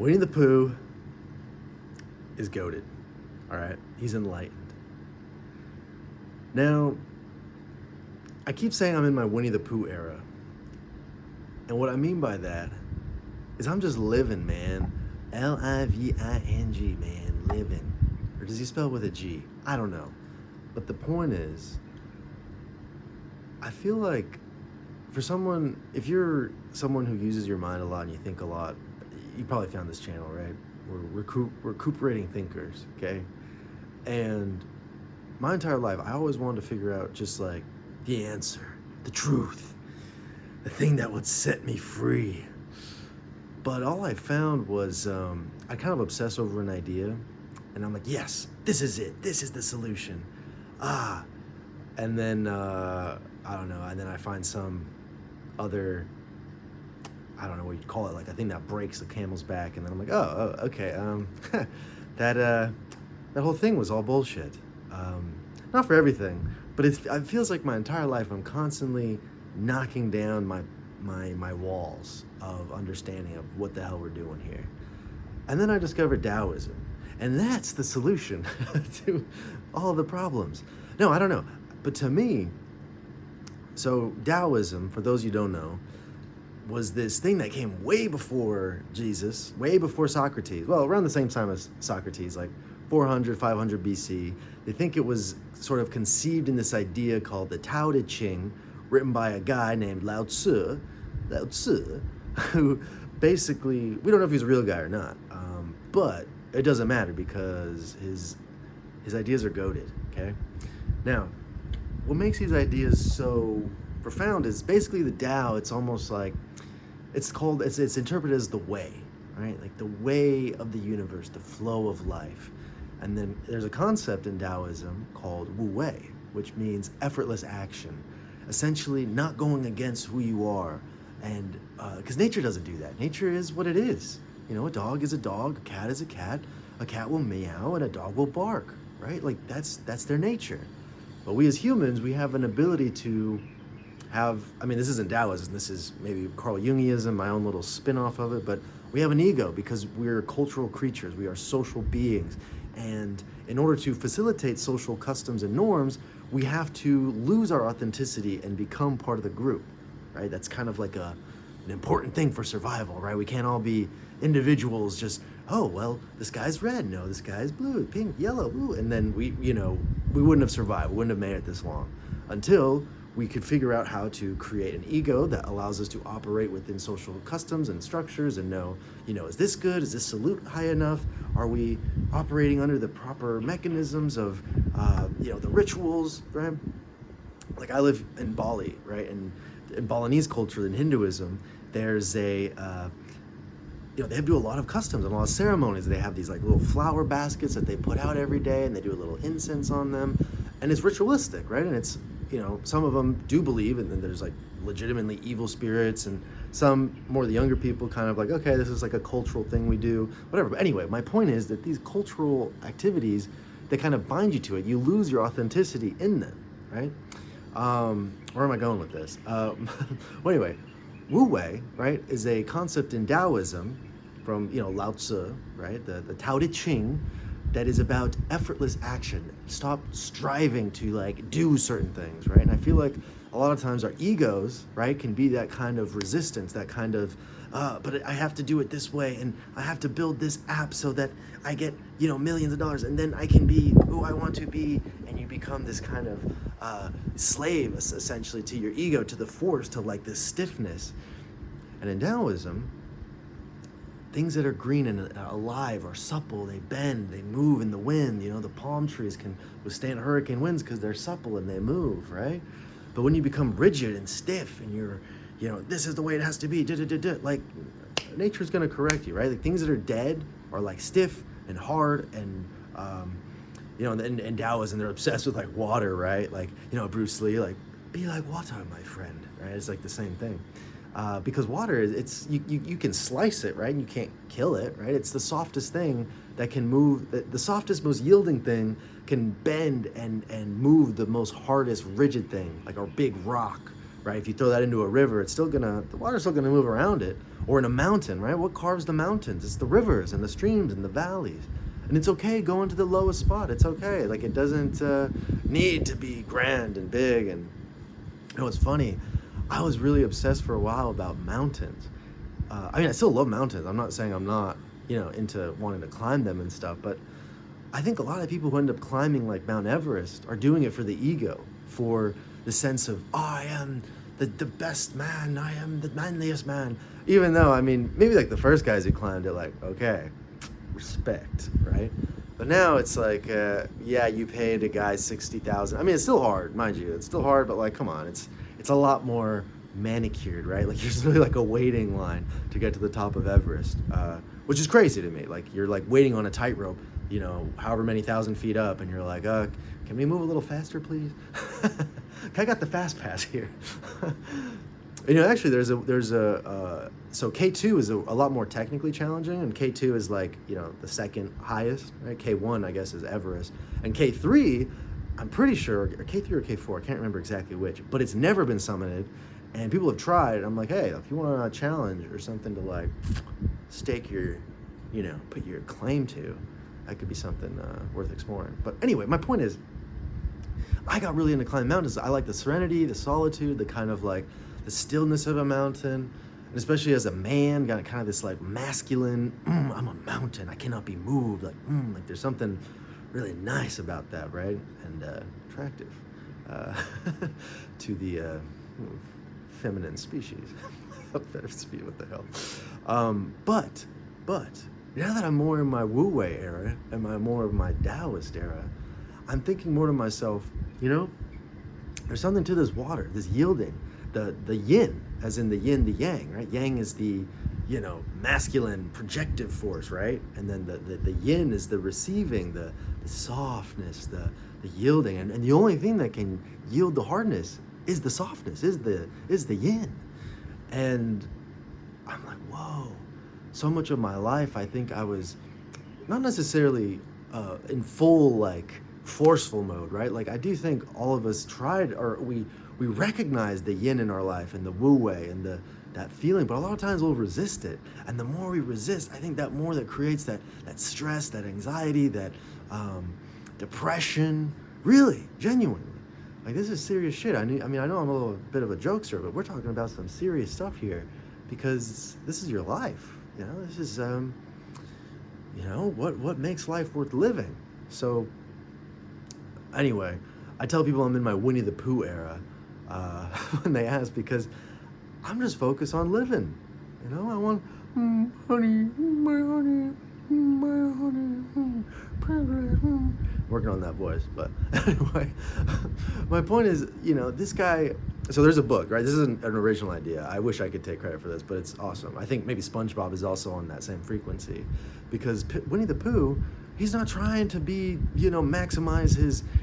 Winnie the Pooh is goated. All right, he's enlightened. Now, I keep saying I'm in my Winnie the Pooh era, and what I mean by that is I'm just living, man. Living, man, living. Or does he spell with a G? I don't know. But the point is, I feel like for someone, if you're someone who uses your mind a lot and you think a lot, you probably found this channel, right? We're recuperating thinkers, okay? And my entire life, I always wanted to figure out just like the answer, the truth, the thing that would set me free. But all I found was I kind of obsess over an idea, and I'm like, yes, this is it. This is the solution. And then I don't know. And then I find some other, I don't know what you'd call it, like a thing that breaks the camel's back, and then I'm like, okay. That whole thing was all bullshit. Not for everything, but it feels like my entire life I'm constantly knocking down my walls of understanding of what the hell we're doing here. And then I discovered Taoism, and that's the solution to all the problems. No, I don't know, but to me, so Taoism, for those you don't know, was this thing that came way before Jesus, way before Socrates. Well, around the same time as Socrates, like 400, 500 BC. They think it was sort of conceived in this idea called the Tao Te Ching, written by a guy named Lao Tzu, who basically, we don't know if he's a real guy or not, but it doesn't matter because his ideas are goated, okay? Now, what makes these ideas so profound is basically the Tao. It's almost like, it's interpreted as the way, right? Like the way of the universe, the flow of life. And then there's a concept in Taoism called Wu Wei, which means effortless action, essentially not going against who you are. And because nature doesn't do that. Nature is what it is. You know, a dog is a dog, a cat is a cat will meow, and a dog will bark, right? Like that's their nature. But we as humans, we have an ability to have, I mean, this isn't Taoism, this is maybe Carl Jungism, my own little spin-off of it, but we have an ego because we're cultural creatures, we are social beings. And in order to facilitate social customs and norms, we have to lose our authenticity and become part of the group, right? That's kind of like an important thing for survival, right? We can't all be individuals just, oh, well, this guy's red, no, this guy's blue, pink, yellow, blue. And then we wouldn't have survived, we wouldn't have made it this long until we could figure out how to create an ego that allows us to operate within social customs and structures and know, is this good? Is this salute high enough? Are we operating under the proper mechanisms of, the rituals, right? Like I live in Bali, right? And in Balinese culture, in Hinduism, there's they do a lot of customs and a lot of ceremonies. They have these like little flower baskets that they put out every day, and they do a little incense on them, and it's ritualistic, right? And it's, some of them do believe, and then there's like legitimately evil spirits, and some more the younger people kind of like, okay, this is like a cultural thing we do, whatever. But anyway, my point is that these cultural activities, they kind of bind you to it. You lose your authenticity in them, right? Where am I going with this? Well, anyway, Wu Wei, right, is a concept in Taoism from, Lao Tzu, right, the Tao Te Ching, that is about effortless action. Stop striving to like do certain things, right? And I feel like a lot of times our egos, right, can be that kind of resistance, that kind of, but I have to do it this way, and I have to build this app so that I get, millions of dollars, and then I can be who I want to be, and you become this kind of slave, essentially, to your ego, to the force, to like this stiffness. And in Taoism, things that are green and alive are supple, they bend, they move in the wind. The palm trees can withstand hurricane winds because they're supple and they move, right? But when you become rigid and stiff and you're, this is the way it has to be, like nature's gonna correct you, right? Like things that are dead are like stiff and hard and, in Taoism, they're obsessed with like water, right? Like, Bruce Lee, like, be like water, my friend, right? It's like the same thing. Because water, you can slice it, right? And you can't kill it, right? It's the softest thing that can move, the softest, most yielding thing can bend and move the most hardest, rigid thing, like a big rock, right? If you throw that into a river, the water's still gonna move around it, Or in a mountain, right? What carves the mountains? It's the rivers and the streams and the valleys. And it's okay going to the lowest spot. It's okay. Like, it doesn't need to be grand and big. And you know, it's funny. I was really obsessed for a while about mountains. I mean, I still love mountains. I'm not saying I'm not, into wanting to climb them and stuff. But I think a lot of people who end up climbing like Mount Everest are doing it for the ego, for the sense of, oh, I am the best man. I am the manliest man. Even though, I mean, maybe like the first guys who climbed it, like, okay, respect, right? But now it's like, yeah, you paid a guy $60,000. I mean, it's still hard, mind you. It's still hard, but like, come on, it's a lot more manicured, right? Like, there's really like a waiting line to get to the top of Everest, which is crazy to me. Like, you're like waiting on a tightrope, however many thousand feet up, and you're like, can we move a little faster, please? I got the fast pass here. Actually, so K2 is a lot more technically challenging, and K2 is like, the second highest, right? K1, I guess, is Everest. And K3, I'm pretty sure, or K3 or K4, I can't remember exactly which, but it's never been summited, and people have tried. I'm like, hey, if you want a challenge or something to like stake your, put your claim to, that could be something worth exploring. But anyway, my point is, I got really into climbing mountains. I like the serenity, the solitude, the kind of like the stillness of a mountain, and especially as a man, got kind of this like masculine, I'm a mountain, I cannot be moved, like there's something really nice about that, right? And attractive to the feminine species. Better speak, what the hell? But now that I'm more in my Wu-Wei era and more of my Taoist era, I'm thinking more to myself, there's something to this water, this yielding, the yin, as in the yin, the yang, right? Yang is the, masculine projective force, right? And then the yin is the receiving, the softness, the yielding. And the only thing that can yield the hardness is the softness, is the yin. And I'm like, whoa. So much of my life, I think I was not necessarily in full, like, forceful mode, right? Like, I do think all of us tried, or we recognize the yin in our life and the wu-wei and that feeling, but a lot of times we'll resist it. And the more we resist, I think that more that creates that stress, that anxiety, that depression, really, genuinely. Like, this is serious shit. I know I'm a little bit of a jokester, but we're talking about some serious stuff here, because this is your life. This is, what makes life worth living. So, anyway, I tell people I'm in my Winnie the Pooh era when they ask, because I'm just focused on living. I want, honey, my honey, my honey, working on that voice. But anyway, my point is, this guy, so there's a book, right? This isn't an original idea. I wish I could take credit for this, but it's awesome. I think maybe SpongeBob is also on that same frequency, because Winnie the Pooh, he's not trying to be, maximize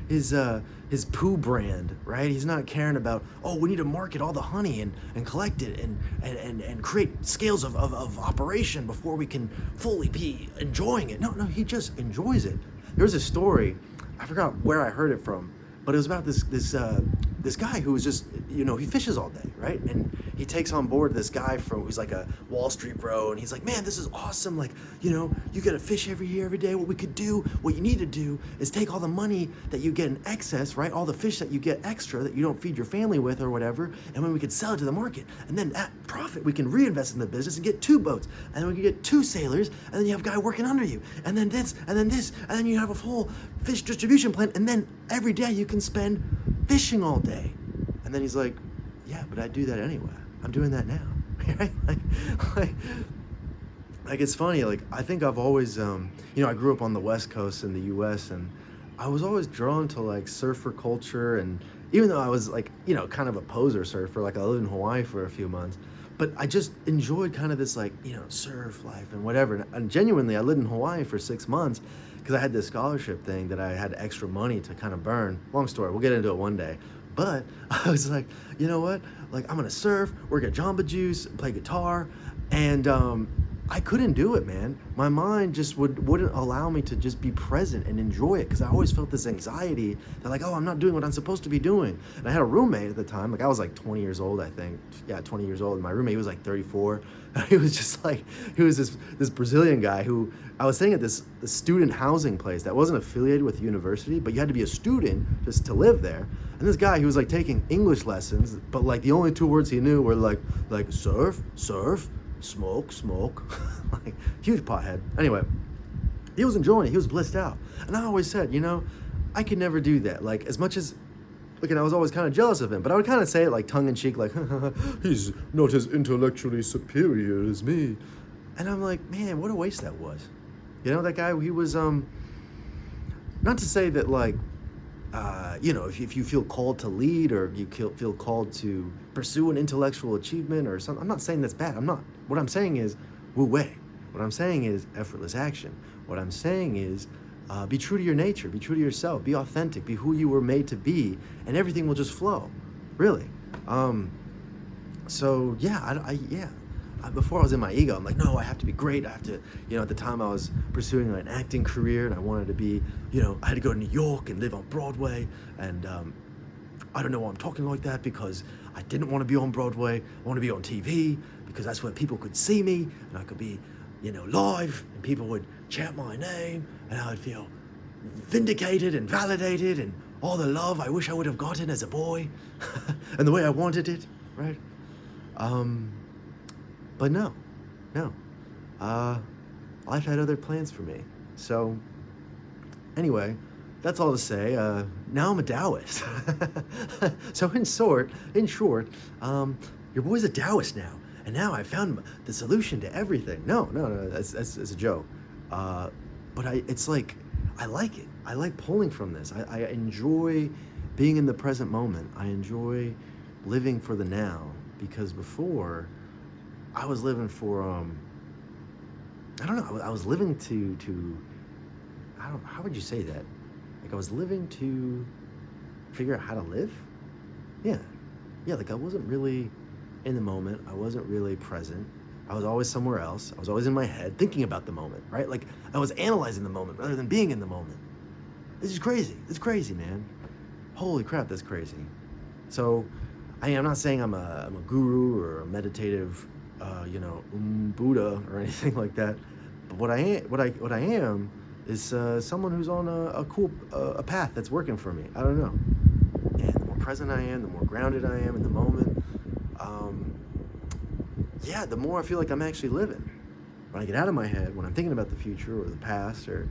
his Pooh brand, right? He's not caring about, we need to market all the honey and collect it and create scales of operation before we can fully be enjoying it. No, he just enjoys it. There was a story, I forgot where I heard it from, but it was about this guy who was just, he fishes all day, right? And he takes on board this guy who's like a Wall Street bro, and he's like, man, this is awesome. Like, you get to fish every year, every day. What you need to do is take all the money that you get in excess, right? All the fish that you get extra that you don't feed your family with or whatever, and then we could sell it to the market. And then that profit, we can reinvest in the business and get 2 boats. And then we can get 2 sailors, and then you have a guy working under you. And then this, and then this, and then you have a full fish distribution plant. And then every day you can spend fishing all day. And then he's like, yeah, but I do that anyway. I'm doing that now. Right? Like it's funny. Like, I think I've always, I grew up on the West Coast in the U.S. and I was always drawn to like surfer culture. And even though I was like, kind of a poser surfer, like I lived in Hawaii for a few months, but I just enjoyed kind of this like, surf life and whatever. And genuinely, I lived in Hawaii for 6 months because I had this scholarship thing that I had extra money to kind of burn. Long story. We'll get into it one day. But I was like, you know what? Like, I'm going to surf, work at Jamba Juice, play guitar. And I couldn't do it, man. My mind just wouldn't allow me to just be present and enjoy it, because I always felt this anxiety that, like, oh, I'm not doing what I'm supposed to be doing. And I had a roommate at the time, like I was like 20 years old, I think. Yeah, 20 years old. And my roommate, he was like 34. He was just like, he was this Brazilian guy who, I was staying at this student housing place that wasn't affiliated with the university, but you had to be a student just to live there. And this guy, he was like taking English lessons, but like the only two words he knew were like surf, surf, smoke, smoke. Like, huge pothead. Anyway, he was enjoying it. He was blissed out. And I always said, I could never do that. Like, as much as, look, and I was always kind of jealous of him, but I would kind of say it like tongue in cheek, like, he's not as intellectually superior as me. And I'm like, man, what a waste that was. That guy, he was, not to say that, like, if you feel called to lead, or you feel called to pursue an intellectual achievement or something, I'm not saying that's bad. I'm not. What I'm saying is wu wei. What I'm saying is effortless action. What I'm saying is be true to your nature, be true to yourself, be authentic, be who you were made to be, and everything will just flow. Really. So yeah, before I was in my ego, I'm like, no, I have to be great. I have to, at the time I was pursuing an acting career, and I wanted to be, I had to go to New York and live on Broadway. And I don't know why I'm talking like that, because I didn't want to be on Broadway. I want to be on TV, because that's where people could see me, and I could be, live, and people would chant my name, and I would feel vindicated and validated, and all the love I wish I would have gotten as a boy, and the way I wanted it, right? But no. Life had other plans for me. So, anyway, that's all to say. Now I'm a Taoist. So in short, your boy's a Taoist now. And now I found the solution to everything. No, that's a joke. But it's like, I like it. I like pulling from this. I enjoy being in the present moment. I enjoy living for the now, because before, I was living for, I don't know, I was living to, how would you say that? Like, I was living to figure out how to live? Yeah, like I wasn't really in the moment. I wasn't really present. I was always somewhere else. I was always in my head thinking about the moment, right? Like, I was analyzing the moment rather than being in the moment. This is crazy. It's crazy, man. Holy crap, that's crazy. So, I'm not saying I'm a guru or a meditative, Buddha or anything like that. But what I am is someone who's on a cool path that's working for me. I don't know. And the more present I am, the more grounded I am in the moment. The more I feel like I'm actually living. When I get out of my head, when I'm thinking about the future or the past, or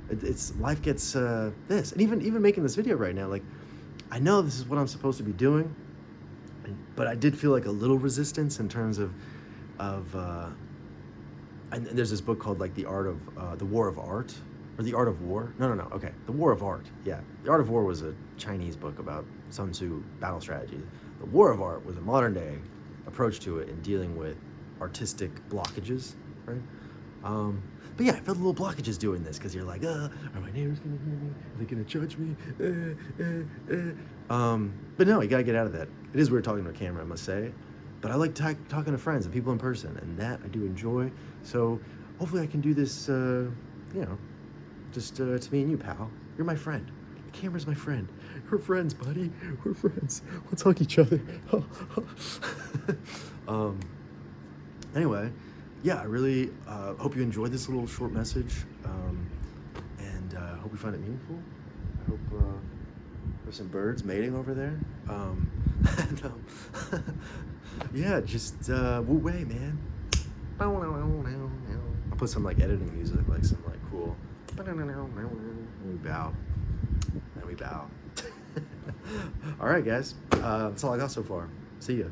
it's life gets this. And even making this video right now, like, I know this is what I'm supposed to be doing, but I did feel like a little resistance in terms of and there's this book called, like, The War of Art, or The Art of War. No, okay, The War of Art. Yeah, The Art of War was a Chinese book about Sun Tzu battle strategy. The War of Art was a modern day approach to it in dealing with artistic blockages, right? But yeah, I felt little blockages doing this, because you're like, are my neighbors gonna hear me? Are they gonna judge me? But no, you gotta get out of that. It is weird talking to a camera, I must say. But I like talking to friends and people in person, and that I do enjoy. So hopefully I can do this, just to me and you, pal. You're my friend. The camera's my friend. We're friends, buddy. We're friends. Let's hug each other. Anyway, I really hope you enjoyed this little short message, and hope you find it meaningful. I hope there's some birds mating over there. Just wu wei, man. I'll put some, like, editing music, like some, like, cool. And we bow. All right, guys. That's all I got so far. See ya.